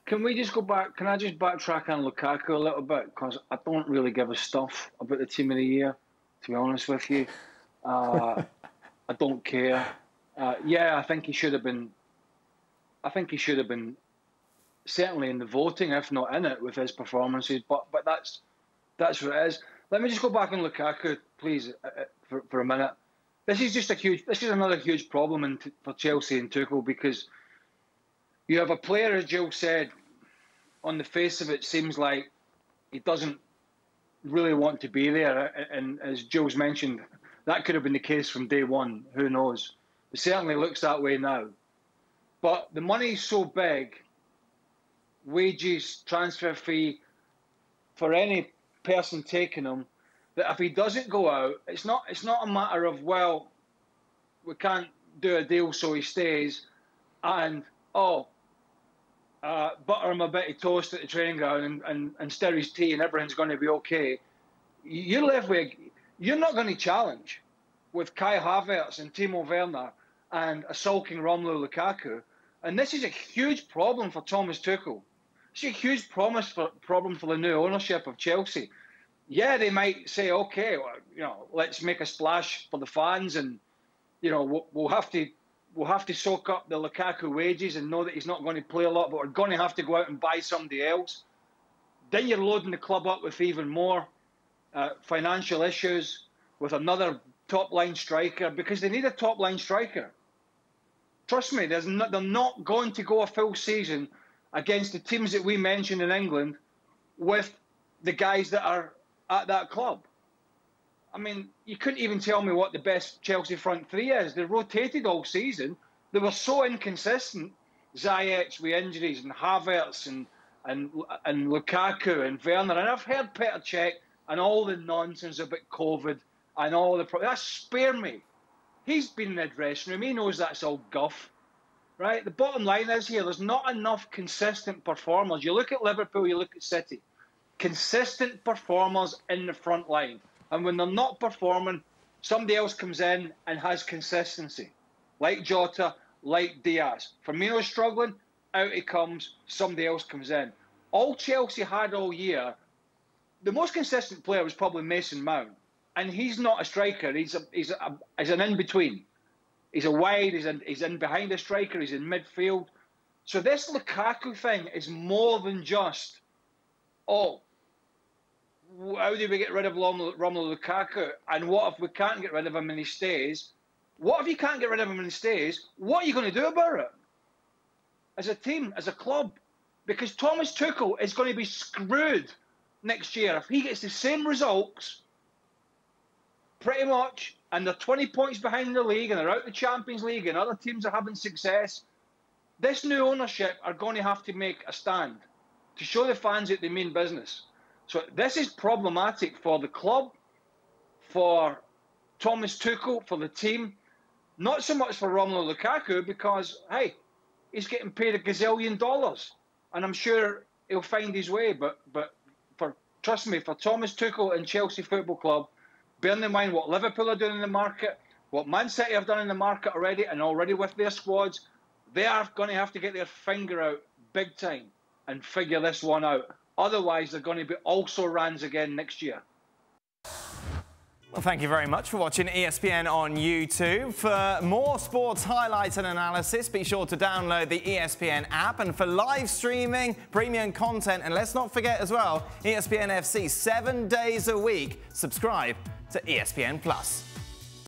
Can we just go back? Can I just backtrack on Lukaku a little bit? Because I don't really give a stuff about the team of the year, to be honest with you. I don't care. Yeah, I think he should have been. I think he should have been certainly in the voting, if not in it, with his performances. But that's what it is. Let me just go back on Lukaku, please, for a minute. This is another huge problem for Chelsea and Tuchel, because you have a player, as Jill said, on the face of it, seems like he doesn't really want to be there. And as Jill's mentioned, that could have been the case from day one. Who knows? It certainly looks that way now. But the money's so big, wages, transfer fee, for any person taking him, that if he doesn't go out, it's not a matter of, well, we can't do a deal so he stays, and butter him a bit of toast at the training ground and stir his tea and everything's going to be okay. You're left with, you're not going to challenge with Kai Havertz and Timo Werner and a sulking Romelu Lukaku. And this is a huge problem for Thomas Tuchel. It's a huge problem for the new ownership of Chelsea. Yeah, they might say, okay, well, let's make a splash for the fans, and we'll have to soak up the Lukaku wages and know that he's not going to play a lot, but we're going to have to go out and buy somebody else. Then you're loading the club up with even more financial issues, with another top-line striker, because they need a top-line striker. Trust me, they're not going to go a full season against the teams that we mentioned in England with the guys that are at that club. I mean, you couldn't even tell me what the best Chelsea front three is. They rotated all season. They were so inconsistent. Ziyech with injuries, and Havertz and Lukaku and Werner. And I've heard Petr Cech and all the nonsense about COVID and all the that's spare me. He's been in the dressing room. He knows that's all guff, right? The bottom line is here, there's not enough consistent performers. You look at Liverpool, you look at City. Consistent performers in the front line. And when they're not performing, somebody else comes in and has consistency. Like Jota, like Diaz. Firmino's struggling, out he comes, somebody else comes in. All Chelsea had all year, the most consistent player was probably Mason Mount. And he's not a striker, he's an in-between. He's a wide, he's in behind the striker, he's in midfield. So this Lukaku thing is more than just, how do we get rid of Romelu Lukaku? And what if we can't get rid of him and he stays? What if you can't get rid of him and he stays? What are you going to do about it? As a team, as a club? Because Thomas Tuchel is going to be screwed next year if he gets the same results, pretty much, and they're 20 points behind the league and they're out the Champions League and other teams are having success. This new ownership are going to have to make a stand to show the fans that they mean business. So this is problematic for the club, for Thomas Tuchel, for the team. Not so much for Romelu Lukaku, because, hey, he's getting paid $1 gazillion. And I'm sure he'll find his way. But trust me, for Thomas Tuchel and Chelsea Football Club, bearing in mind what Liverpool are doing in the market, what Man City have done in the market already, and already with their squads, they are going to have to get their finger out big time and figure this one out. Otherwise, they're going to be also rans again next year. Well, thank you very much for watching ESPN on YouTube. For more sports highlights and analysis, be sure to download the ESPN app. And for live streaming, premium content, and let's not forget as well, ESPN FC 7 days a week. Subscribe to ESPN+.